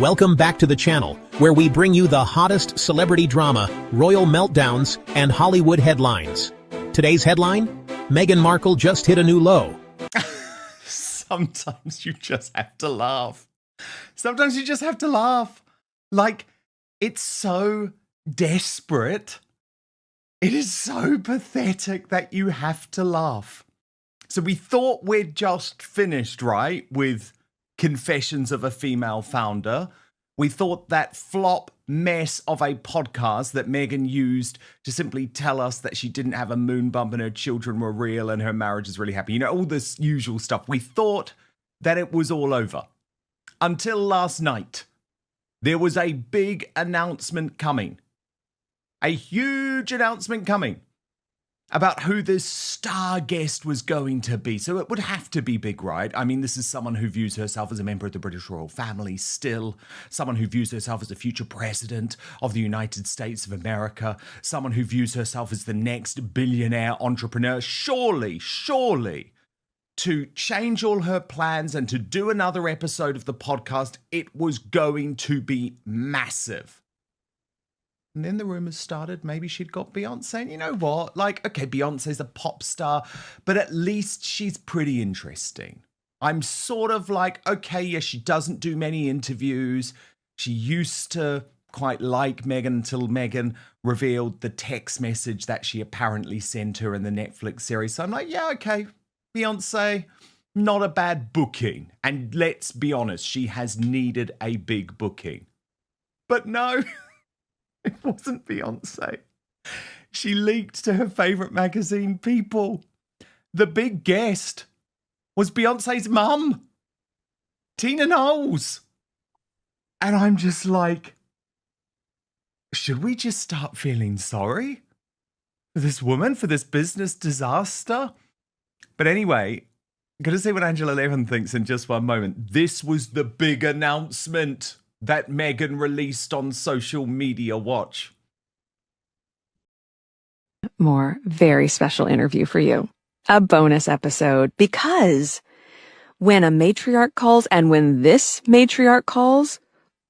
Welcome back to the channel, where we bring you the hottest celebrity drama, royal meltdowns, and Hollywood headlines. Today's headline: Meghan Markle just hit a new low. Sometimes you just have to laugh. Sometimes you just have to laugh. Like, it's so desperate. It is so pathetic that you have to laugh. So we thought we'd just finished, right, with Confessions of a Female Founder. We thought that flop mess of a podcast that Meghan used to simply tell us that she didn't have a moon bump and her children were real and her marriage is really happy. You know, all this usual stuff. We thought that it was all over. Until last night, there was a big announcement coming. A huge announcement coming about who this star guest was going to be. So it would have to be big, right? I mean, this is someone who views herself as a member of the British royal family still, someone who views herself as the future president of the United States of America, someone who views herself as the next billionaire entrepreneur. Surely, to change all her plans and to do another episode of the podcast, it was going to be massive. And then the rumors started, maybe she'd got Beyoncé. And you know what? Like, okay, Beyonce's a pop star, but at least she's pretty interesting. I'm sort of like, okay, yeah, she doesn't do many interviews. She used to quite like Meghan until Meghan revealed the text message that she apparently sent her in the Netflix series. So I'm like, yeah, okay, Beyoncé, not a bad booking. And let's be honest, she has needed a big booking. But no. It wasn't Beyoncé. She leaked to her favorite magazine, People. The big guest was Beyonce's mum, Tina Knowles. And I'm just like, should we just start feeling sorry for this woman, for this business disaster? But anyway, I'm going to see what Angela Levin thinks in just one moment. This was the big announcement that Meghan released on social media. Watch. More very special interview for you. A bonus episode, because when a matriarch calls and when this matriarch calls,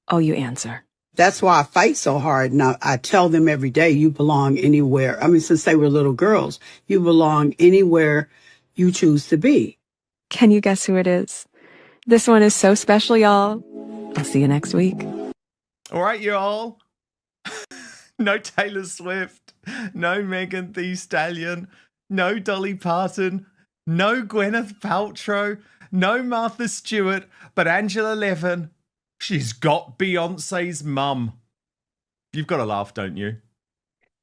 oh, you answer. That's why I fight so hard. Now, I tell them every day, you belong anywhere. I mean, since they were little girls, you belong anywhere you choose to be. Can you guess who it is? This one is so special, y'all. I'll see you next week. All right, y'all. No Taylor Swift, no Megan Thee Stallion, no Dolly Parton, no Gwyneth Paltrow, no Martha Stewart, but Angela Levin. She's got Beyonce's mum. You've got to laugh, don't you?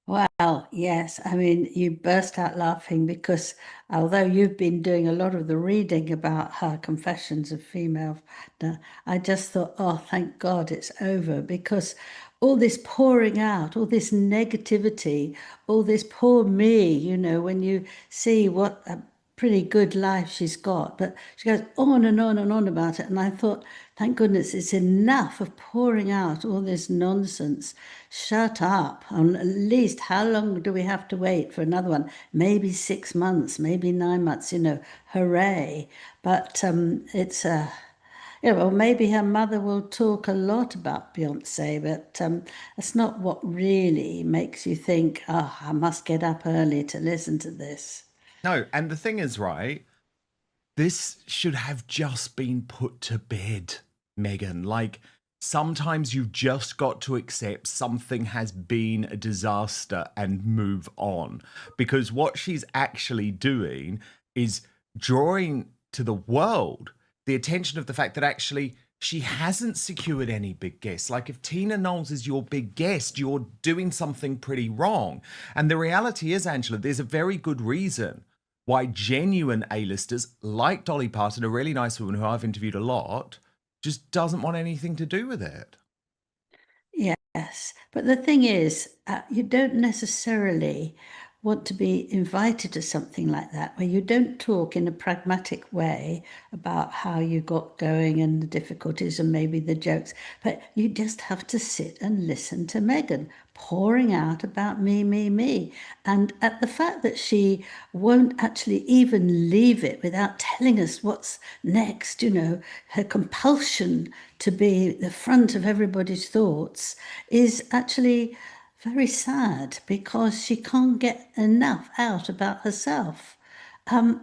Well, yes. I mean, you burst out laughing because although you've been doing a lot of the reading about her Confessions of Female, I just thought, oh, thank God it's over, because all this pouring out, all this negativity, all this poor me, you know, when you see what a pretty good life she's got, but she goes on and on and on about it. And I thought, thank goodness it's enough of pouring out all this nonsense. Shut up. And at least, how long do we have to wait for another one? Maybe 6 months, maybe 9 months, you know, hooray. But it's well, maybe her mother will talk a lot about Beyonce, but that's not what really makes you think, oh, I must get up early to listen to this. No, and the thing is, right, this should have just been put to bed, Meghan. Like, sometimes you've just got to accept something has been a disaster and move on. Because what she's actually doing is drawing to the world the attention of the fact that actually she hasn't secured any big guests. Like, if Tina Knowles is your big guest, you're doing something pretty wrong. And the reality is, Angela, there's a very good reason why genuine A-listers like Dolly Parton, a really nice woman who I've interviewed a lot, just doesn't want anything to do with it. Yes, but the thing is, you don't necessarily want to be invited to something like that, where you don't talk in a pragmatic way about how you got going and the difficulties and maybe the jokes, but you just have to sit and listen to Meghan pouring out about me. And at the fact that she won't actually even leave it without telling us what's next, her compulsion to be the front of everybody's thoughts is actually very sad because she can't get enough out about herself.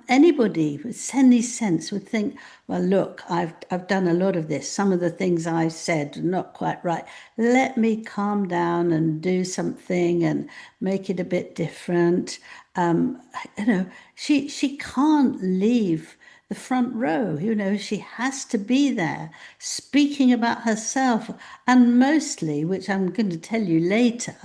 Anybody with any sense would think, well, look, I've done a lot of this. Some of the things I said are not quite right. Let me calm down and do something and make it a bit different. Um, she can't leave the front row. She has to be there speaking about herself, and mostly, which I'm going to tell you later,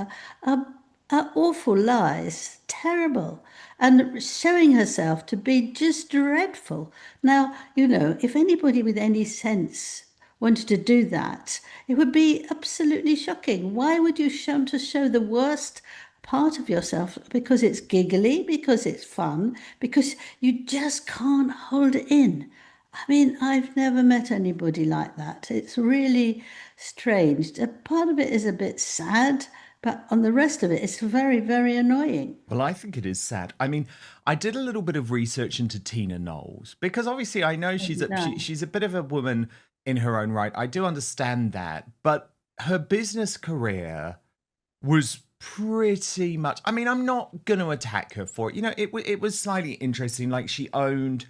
are, are awful lies, terrible, and showing herself to be just dreadful. Now, if anybody with any sense wanted to do that, it would be absolutely shocking. Why would you show the worst part of yourself? Because it's giggly, because it's fun, because you just can't hold it in. I mean, I've never met anybody like that. It's really strange. A part of it is a bit sad, but on the rest of it, it's very, very annoying. Well, I think it is sad. I mean, I did a little bit of research into Tina Knowles because obviously I know she's a bit of a woman in her own right. I do understand that, but her business career was pretty much. I mean, I'm not going to attack her for it. It was slightly interesting. Like she owned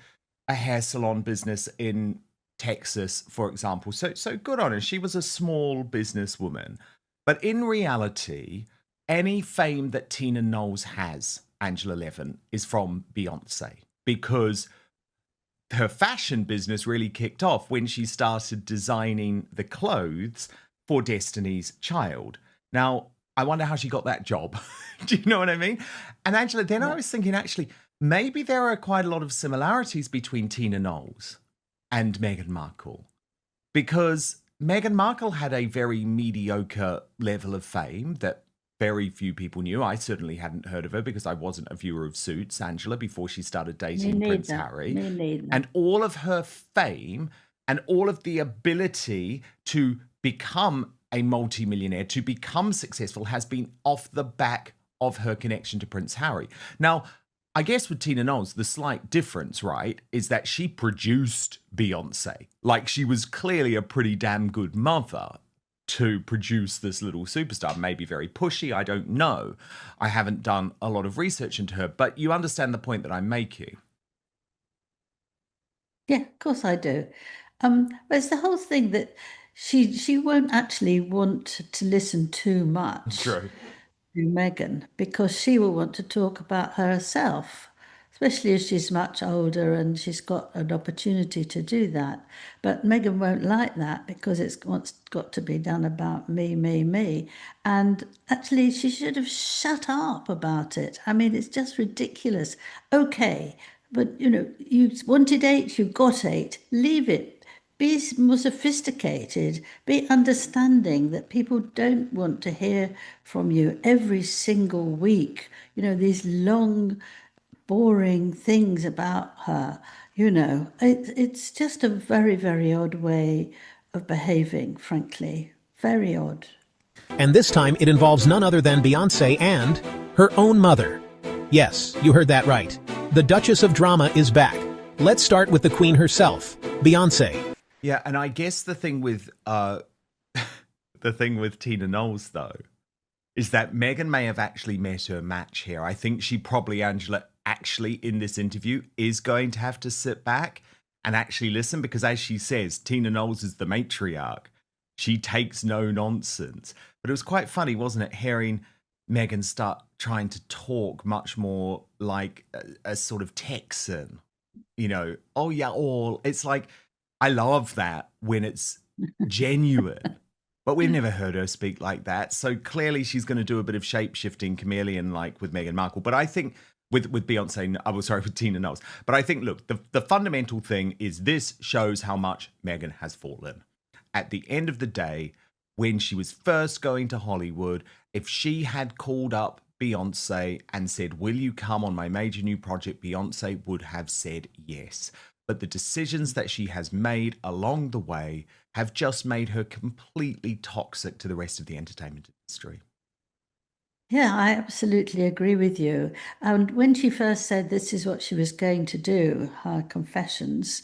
a hair salon business in Texas, for example. So good on her. She was a small businesswoman, but in reality, any fame that Tina Knowles has, Angela Levin, is from Beyoncé because her fashion business really kicked off when she started designing the clothes for Destiny's Child. Now, I wonder how she got that job. Do you know what I mean? And Angela, then I was thinking, actually, maybe there are quite a lot of similarities between Tina Knowles and Meghan Markle, because Meghan Markle had a very mediocre level of fame that very few people knew. I certainly hadn't heard of her because I wasn't a viewer of Suits, Angela, before she started dating Prince Harry. Me neither. And all of her fame and all of the ability to become a multimillionaire, to become successful, has been off the back of her connection to Prince Harry. Now, I guess with Tina Knowles, the slight difference, right, is that she produced Beyoncé. Like, she was clearly a pretty damn good mother to produce this little superstar. Maybe very pushy, I don't know. I haven't done a lot of research into her, but you understand the point that I'm making. Yeah, of course I do. But it's the whole thing that she won't actually want to listen too much True. to Meghan because she will want to talk about herself, especially as she's much older and she's got an opportunity to do that. But Meghan won't like that because it's got to be done about me. And actually, she should have shut up about it. I mean, it's just ridiculous. Okay, but you wanted 8, you got 8, leave it. Be more sophisticated, be understanding that people don't want to hear from you every single week. These long, boring things about her. It's just a very, very odd way of behaving, frankly. Very odd. And this time it involves none other than Beyoncé and her own mother. Yes, you heard that right. The Duchess of Drama is back. Let's start with the Queen herself, Beyoncé. Yeah, and I guess the thing with Tina Knowles, though, is that Meghan may have actually met her match here. I think she probably, Angela, actually in this interview is going to have to sit back and actually listen because, as she says, Tina Knowles is the matriarch. She takes no nonsense. But it was quite funny, wasn't it, hearing Meghan start trying to talk much more like a sort of Texan, oh yeah, all. It's like, I love that when it's genuine. But we've never heard her speak like that. So clearly she's going to do a bit of shape-shifting chameleon like with Meghan Markle. But I think with Beyoncé, with Tina Knowles. But I think, look, the fundamental thing is this shows how much Meghan has fallen. At the end of the day, when she was first going to Hollywood, if she had called up Beyoncé and said, will you come on my major new project? Beyoncé would have said yes. But the decisions that she has made along the way have just made her completely toxic to the rest of the entertainment industry. Yeah, I absolutely agree with you. And when she first said this is what she was going to do, her confessions,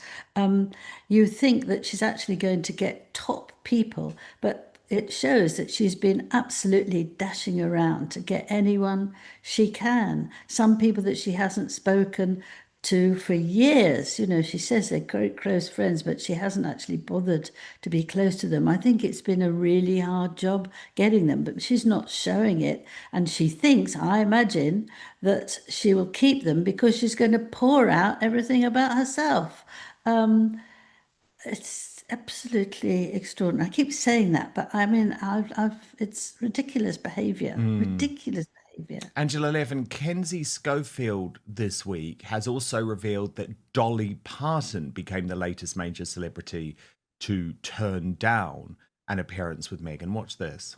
you think that she's actually going to get top people, but it shows that she's been absolutely dashing around to get anyone she can. Some people that she hasn't spoken to for years. You know, she says they're great close friends, but she hasn't actually bothered to be close to them. I think it's been a really hard job getting them, but she's not showing it. And she thinks, I imagine, that she will keep them because she's going to pour out everything about herself. It's absolutely extraordinary. I keep saying that, but I mean, it's ridiculous behavior, ridiculous behavior. Angela Levin, Kenzie Schofield this week has also revealed that Dolly Parton became the latest major celebrity to turn down an appearance with Meghan. Watch this.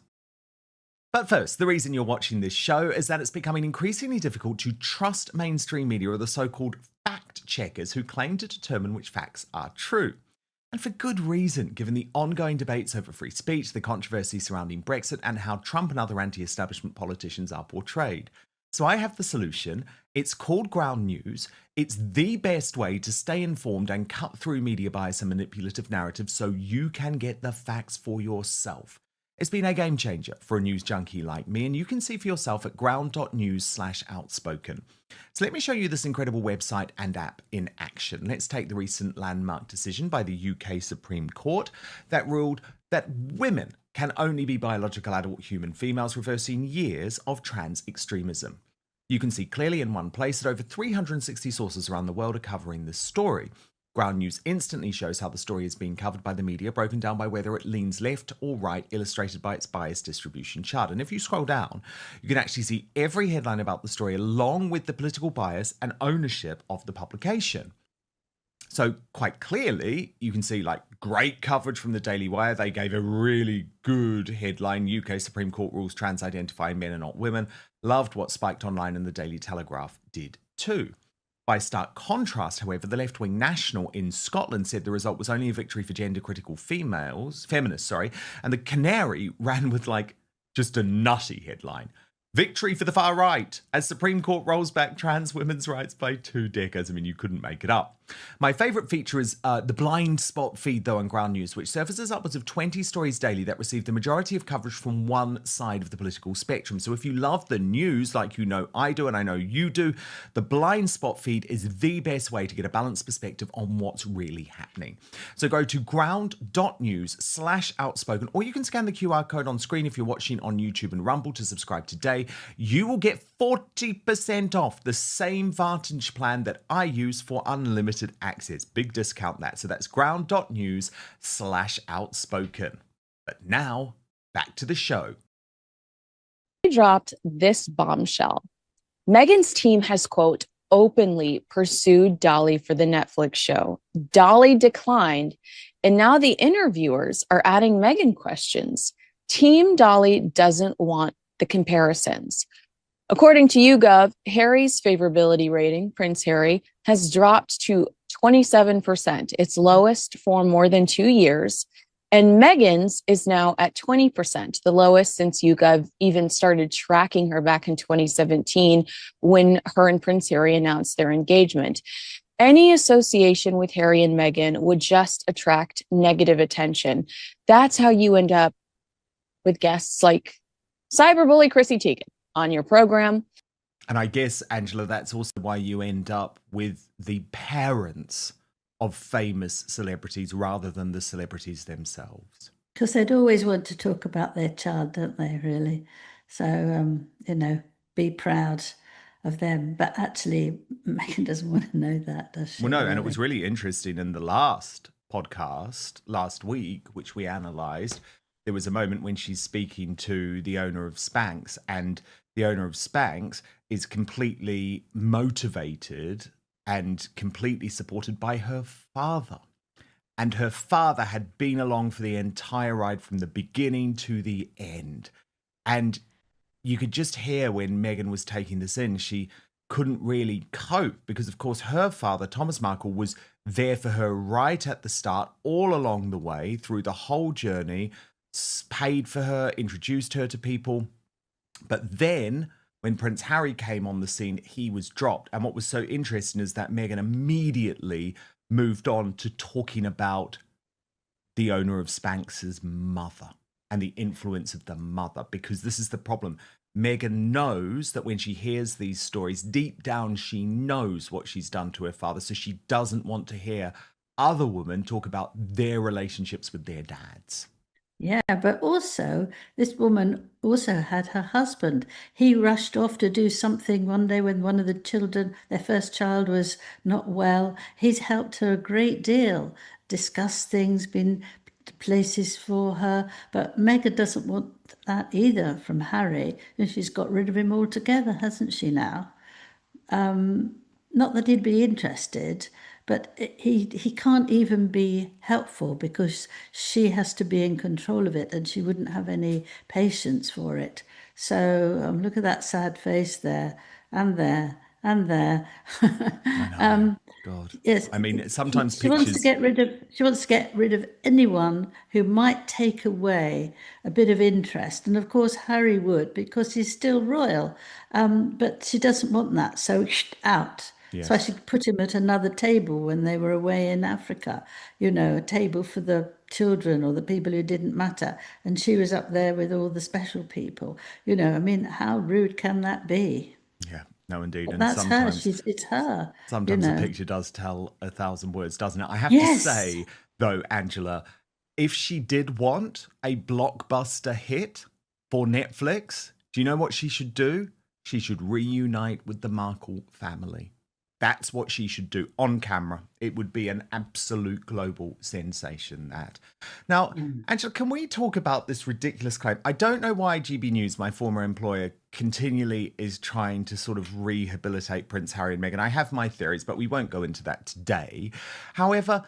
But first, the reason you're watching this show is that it's becoming increasingly difficult to trust mainstream media or the so-called fact checkers who claim to determine which facts are true. And for good reason, given the ongoing debates over free speech, the controversy surrounding Brexit, and how Trump and other anti-establishment politicians are portrayed. So I have the solution. It's called Ground News. It's the best way to stay informed and cut through media bias and manipulative narratives so you can get the facts for yourself. It's been a game changer for a news junkie like me, and you can see for yourself at ground.news/outspoken. So let me show you this incredible website and app in action. Let's take the recent landmark decision by the UK Supreme Court that ruled that women can only be biological adult human females, reversing years of trans extremism. You can see clearly in one place that over 360 sources around the world are covering this story. Ground News instantly shows how the story is being covered by the media, broken down by whether it leans left or right, illustrated by its biased distribution chart. And if you scroll down, you can actually see every headline about the story, along with the political bias and ownership of the publication. So quite clearly, you can see like great coverage from the Daily Wire. They gave a really good headline. UK Supreme Court rules trans identifying men are not women. Loved what spiked online, and the Daily Telegraph did too. By stark contrast, however, the left-wing National in Scotland said the result was only a victory for gender-critical feminists, and the Canary ran with like just a nutty headline. Victory for the far right as Supreme Court rolls back trans women's rights by 2 decades. I mean, you couldn't make it up. My favourite feature is the blind spot feed, though, on Ground News, which surfaces upwards of 20 stories daily that receive the majority of coverage from one side of the political spectrum. So if you love the news, like you know I do and I know you do, the blind spot feed is the best way to get a balanced perspective on what's really happening. So go to ground.news/outspoken, or you can scan the QR code on screen if you're watching on YouTube and Rumble to subscribe today. You will get 40% off the same Vantage plan that I use for unlimited access. Big discount that. So that's ground.news/outspoken. But now, back to the show. She dropped this bombshell. Meghan's team has, quote, openly pursued Dolly for the Netflix show. Dolly declined, and now the interviewers are adding Meghan questions. Team Dolly doesn't want the comparisons. According to YouGov, Harry's favorability rating, Prince Harry, has dropped to 27%, its lowest for more than 2 years. And Meghan's is now at 20%, the lowest since YouGov even started tracking her back in 2017 when her and Prince Harry announced their engagement. Any association with Harry and Meghan would just attract negative attention. That's how you end up with guests like cyberbully Chrissy Teigen on your program. And I guess, Angela, that's also why you end up with the parents of famous celebrities rather than the celebrities themselves. Because they'd always want to talk about their child, don't they, really? So, be proud of them. But actually, Meghan doesn't want to know that, does she? Well, no, really? and it was really interesting in the last podcast last week, which we analysed, there was a moment when she's speaking to the owner of Spanx, and the owner of Spanx is completely motivated and completely supported by her father. And her father had been along for the entire ride from the beginning to the end. And you could just hear when Meghan was taking this in, she couldn't really cope because, of course, her father, Thomas Markle, was there for her right at the start, all along the way, through the whole journey, paid for her, introduced her to people. But then, when Prince Harry came on the scene, he was dropped. And what was so interesting is that Meghan immediately moved on to talking about the owner of Spanx's mother and the influence of the mother, because this is the problem. Meghan knows that when she hears these stories, deep down, she knows what she's done to her father. So she doesn't want to hear other women talk about their relationships with their dads. Yeah, but also this woman also had her husband. He rushed off to do something one day when one of the children, their first child, was not well. He's helped her a great deal, discussed things, been to places for her. But Meghan doesn't want that either from Harry, and she's got rid of him altogether, hasn't she now? Not that he'd be interested, but he can't even be helpful because she has to be in control of it, and she wouldn't have any patience for it. So look at that sad face there, and there, and there. I know. God. Yes, I mean, sometimes she wants to pictures. get rid of anyone who might take away a bit of interest, and of course Harry would because he's still royal. But she doesn't want that, so out. So I Yes. should put him at another table when they were away in Africa, you know, a table for the children or the people who didn't matter. And she was up there with all the special people. You know, I mean, how rude can that be? Yeah. No, indeed. But And that's her. sometimes. It's her, you Sometimes a know. picture does tell 1,000 words, doesn't it? I have to Yes. say, though, Angela, if she did want a blockbuster hit for Netflix, do you know what she should do? She should reunite with the Markle family. That's what she should do on camera. It would be an absolute global sensation, that. Now, Angela, can we talk about this ridiculous claim? I don't know why GB News, my former employer, continually is trying to sort of rehabilitate Prince Harry and Meghan. I have my theories, but we won't go into that today. However,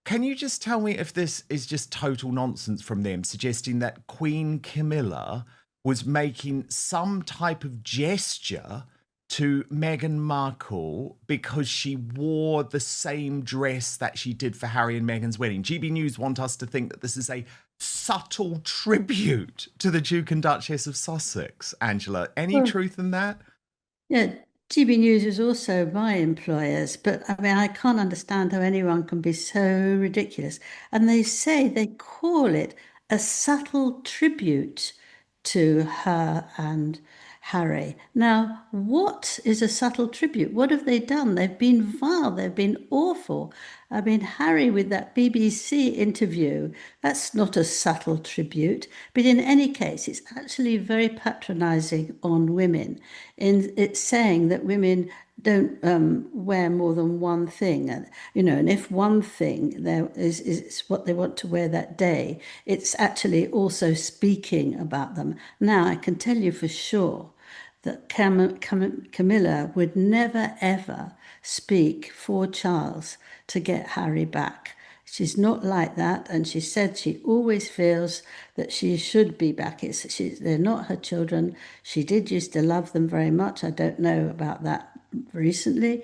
can you just tell me if this is just total nonsense from them, suggesting that Queen Camilla was making some type of gesture to Meghan Markle because she wore the same dress that she did for Harry and Meghan's wedding? GB News want us to think that this is a subtle tribute to the Duke and Duchess of Sussex. Angela, any Well, truth in that? yeah, GB News is also my employers, but I mean, I can't understand how anyone can be so ridiculous. And they call it a subtle tribute to her and Harry. Now, what is a subtle tribute? What have they done? They've been vile, they've been awful. I mean, Harry with that BBC interview, that's not a subtle tribute. But in any case, it's actually very patronizing on women. It's saying that women don't wear more than one thing, and you know, and if one thing there is what they want to wear that day, it's actually also speaking about them. Now, I can tell you for sure that Camilla would never ever speak for Charles to get Harry back. She's not like that, and she said she always feels that she should be back. They're not her children. She did used to love them very much. I don't know about that recently,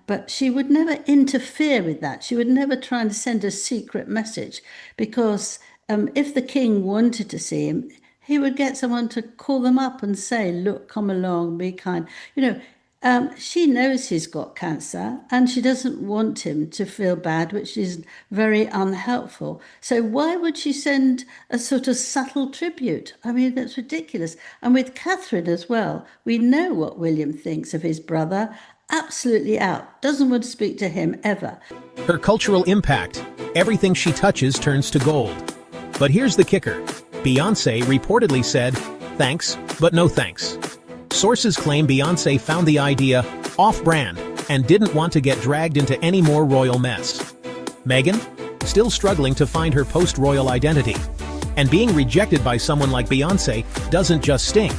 but she would never interfere with that. She would never try and send a secret message, because if the king wanted to see him, he would get someone to call them up and say, look, come along, be kind. You know, she knows he's got cancer and she doesn't want him to feel bad, which is very unhelpful. So why would she send a sort of subtle tribute? I mean, that's ridiculous. And with Catherine as well, we know what William thinks of his brother. Absolutely out. Doesn't want to speak to him ever. Her cultural impact. Everything she touches turns to gold. But here's the kicker. Beyoncé reportedly said, "Thanks, but no thanks." Sources claim Beyoncé found the idea off-brand and didn't want to get dragged into any more royal mess. Meghan, still struggling to find her post-royal identity. And being rejected by someone like Beyoncé doesn't just sting.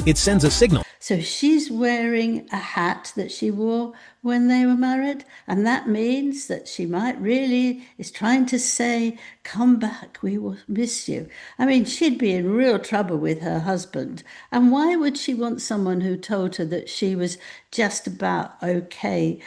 It sends a signal. So she's wearing a hat that she wore when they were married, and that means that she might really is trying to say, "Come back, we will miss you." I mean, she'd be in real trouble with her husband. And why would she want someone who told her that she was just about okay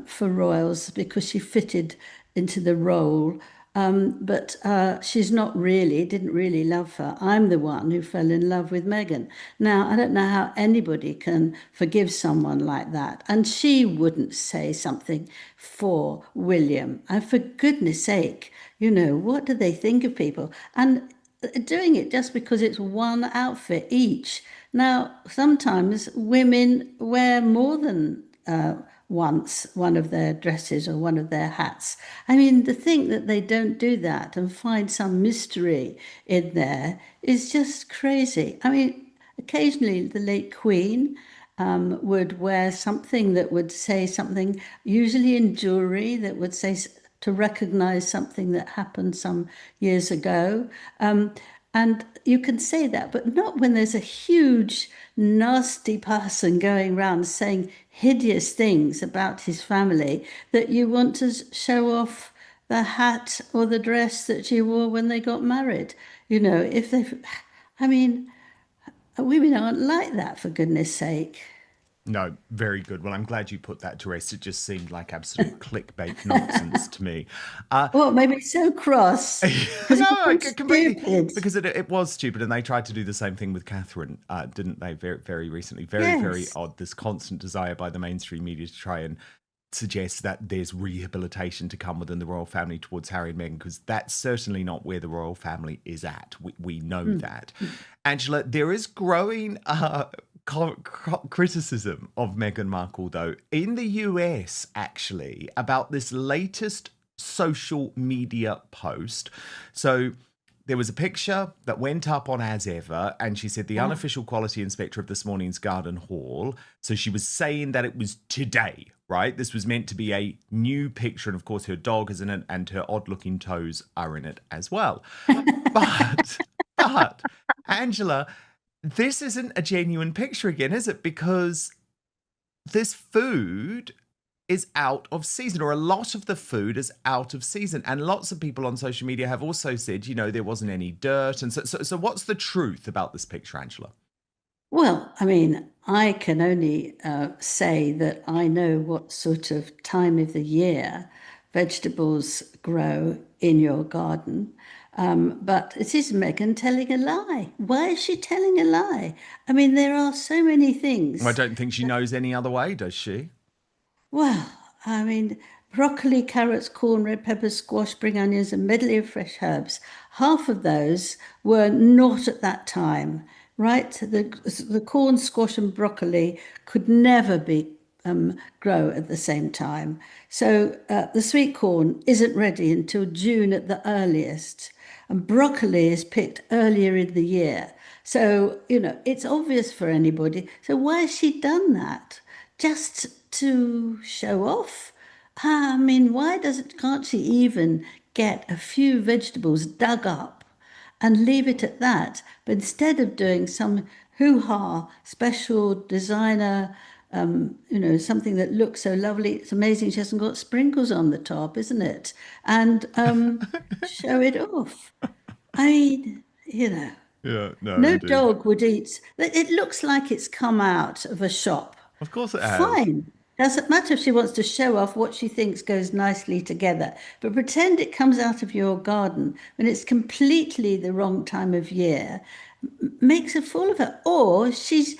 for royals because she fitted into the role? But she's not really, didn't really love her. I'm the one who fell in love with Meghan. Now, I don't know how anybody can forgive someone like that. And she wouldn't say something for William. And for goodness sake, what do they think of people? And doing it just because it's one outfit each. Now, sometimes women wear more than once one of their dresses or one of their hats. I mean, to think that they don't do that and find some mystery in there is just crazy. I mean, occasionally the late Queen would wear something that would say something, usually in jewelry, that would say to recognize something that happened some years ago. And you can say that, but not when there's a huge, nasty person going around saying hideous things about his family that you want to show off the hat or the dress that she wore when they got married. If they, I mean, women aren't like that, for goodness sake. No, very good. Well, I'm glad you put that to rest. It just seemed like absolute clickbait nonsense to me. Well, maybe so cross because No, it's completely. stupid. Because it was stupid, and they tried to do the same thing with Catherine, didn't they? Very, very recently. Very, very Yes. odd. This constant desire by the mainstream media to try and suggest that there's rehabilitation to come within the royal family towards Harry and Meghan, because that's certainly not where the royal family is at. We know that. Angela, there is growing criticism of Meghan Markle, though, in the US, actually, about this latest social media post. So there was a picture that went up on As Ever, and she said the unofficial quality inspector of this morning's garden haul. So she was saying that it was today, right? This was meant to be a new picture, and of course her dog is in it, and her odd-looking toes are in it as well. But Angela, this isn't a genuine picture again, is it? Because this food is out of season, or a lot of the food is out of season. And lots of people on social media have also said, there wasn't any dirt. And so what's the truth about this picture, Angela? Well, I mean, I can only say that I know what sort of time of the year vegetables grow in your garden. But it is Meghan telling a lie. Why is she telling a lie? I mean, there are so many things. I don't think she knows any other way, does she? Well, I mean, broccoli, carrots, corn, red peppers, squash, spring onions, a medley of fresh herbs. Half of those were not at that time, right? The corn, squash, and broccoli could never be grow at the same time. So the sweet corn isn't ready until June at the earliest, and broccoli is picked earlier in the year. So, it's obvious for anybody. So why has she done that? Just to show off? I mean, can't she even get a few vegetables dug up and leave it at that? But instead of doing some hoo-ha special designer, something that looks so lovely, it's amazing she hasn't got sprinkles on the top, isn't it? And show it off. I mean, Yeah, no, no indeed. dog would eat. It looks like it's come out of a shop. Of course it has. Fine. Doesn't matter if she wants to show off what she thinks goes nicely together, but pretend it comes out of your garden when it's completely the wrong time of year, makes a fool of her. Or she's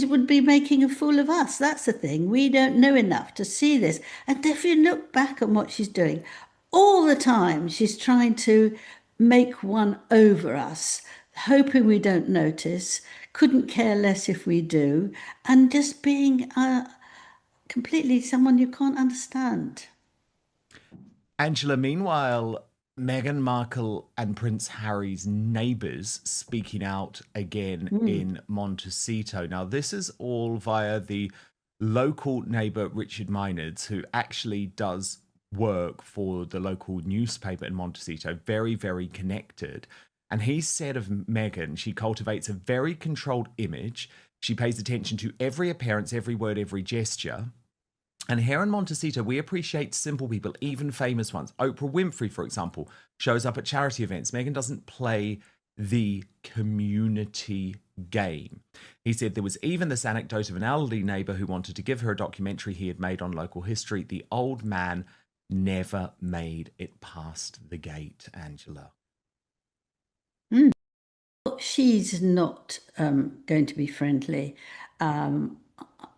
would be making a fool of us. That's the thing. We don't know enough to see this. And if you look back at what she's doing, all the time she's trying to make one over us, hoping we don't notice, couldn't care less if we do, and just being completely someone you can't understand. Angela, meanwhile, Meghan Markle and Prince Harry's neighbours speaking out again in Montecito. Now, this is all via the local neighbour, Richard Maynards, who actually does work for the local newspaper in Montecito, very, very connected. And he said of Meghan, she cultivates a very controlled image. She pays attention to every appearance, every word, every gesture. And here in Montecito, we appreciate simple people, even famous ones. Oprah Winfrey, for example, shows up at charity events. Meghan doesn't play the community game. He said there was even this anecdote of an elderly neighbor who wanted to give her a documentary he had made on local history. The old man never made it past the gate, Angela. She's not going to be friendly.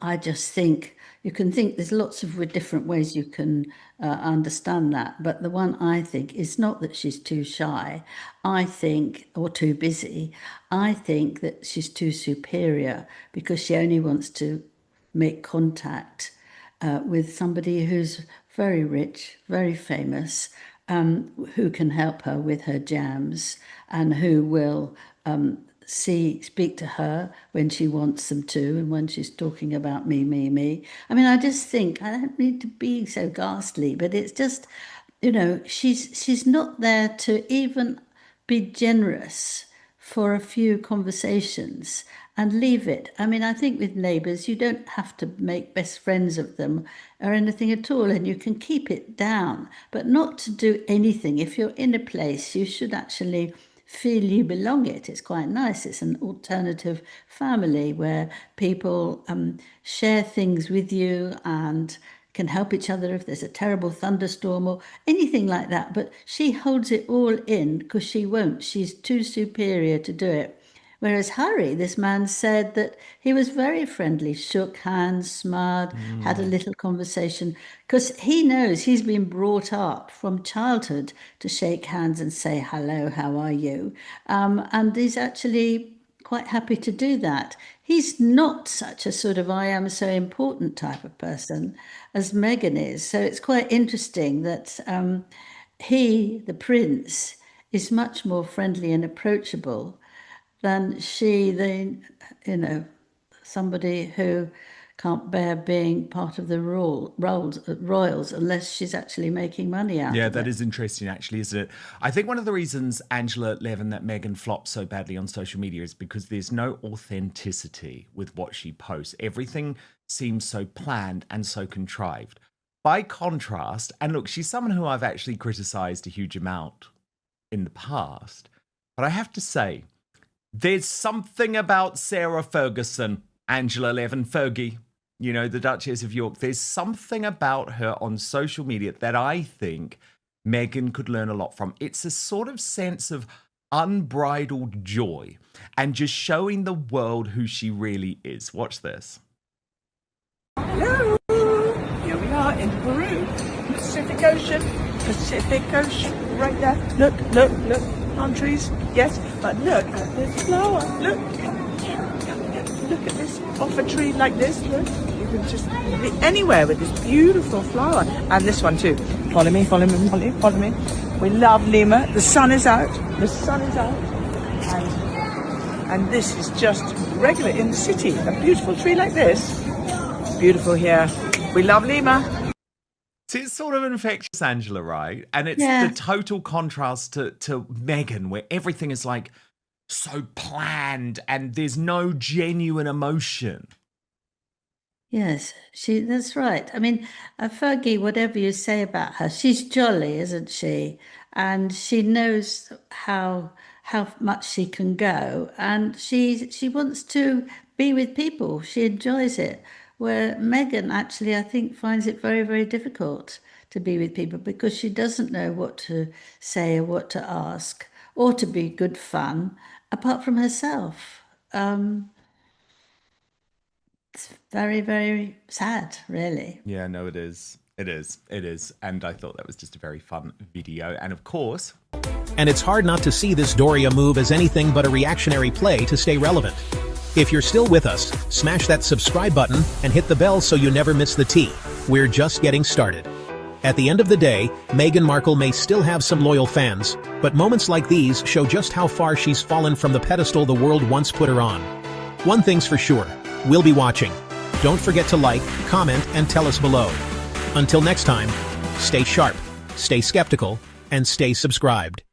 I just think you can think there's lots of different ways you can understand that. But the one I think is not that she's too shy, I think, or too busy. I think that she's too superior because she only wants to make contact with somebody who's very rich, very famous, who can help her with her jams and who will speak to her when she wants them to and when she's talking about me. I mean, I just think, I don't need to be so ghastly, but it's just, she's not there to even be generous for a few conversations and leave it. I mean, I think with neighbours, you don't have to make best friends of them or anything at all, and you can keep it down, but not to do anything. If you're in a place, you should actually feel you belong it. It's quite nice. It's an alternative family where people share things with you and can help each other if there's a terrible thunderstorm or anything like that. But she holds it all in because she won't. She's too superior to do it. Whereas Harry, this man, said that he was very friendly, shook hands, smiled, had a little conversation, because he knows he's been brought up from childhood to shake hands and say, hello, how are you? And he's actually quite happy to do that. He's not such a sort of I am so important type of person as Meghan is. So it's quite interesting that he, the prince, is much more friendly and approachable than she, somebody who can't bear being part of the royals unless she's actually making money out of it. Yeah, that is interesting, actually, isn't it? I think one of the reasons, Angela Levin, that Meghan flops so badly on social media is because there's no authenticity with what she posts. Everything seems so planned and so contrived. By contrast, and look, she's someone who I've actually criticised a huge amount in the past, but I have to say, there's something about Sarah Ferguson, Angela Levin, Fergie, the Duchess of York. There's something about her on social media that I think Meghan could learn a lot from. It's a sort of sense of unbridled joy and just showing the world who she really is. Watch this. Hello, here we are in Peru, Pacific Ocean, right there. Look, palm trees, yes, but look at this flower, look at this, off a tree like this, look, you can just be anywhere with this beautiful flower, and this one too. Follow me, Molly, follow me. We love Lima, the sun is out, and this is just regular in the city, a beautiful tree like this, beautiful here. We love Lima. It's sort of infectious, Angela, right? And it's the total contrast to Meghan, where everything is like so planned and there's no genuine emotion. Yes, that's right. I mean, Fergie, whatever you say about her, she's jolly, isn't she? And she knows how much she can go, and she wants to be with people. She enjoys it. Where Meghan actually, I think, finds it very, very difficult to be with people because she doesn't know what to say or what to ask or to be good fun apart from herself. It's very, very sad, really. Yeah, no, it is. It is. And I thought that was just a very fun video. And of course... And it's hard not to see this Doria move as anything but a reactionary play to stay relevant. If you're still with us, smash that subscribe button and hit the bell so you never miss the tea. We're just getting started. At the end of the day, Meghan Markle may still have some loyal fans, but moments like these show just how far she's fallen from the pedestal the world once put her on. One thing's for sure, we'll be watching. Don't forget to like, comment, and tell us below. Until next time, stay sharp, stay skeptical, and stay subscribed.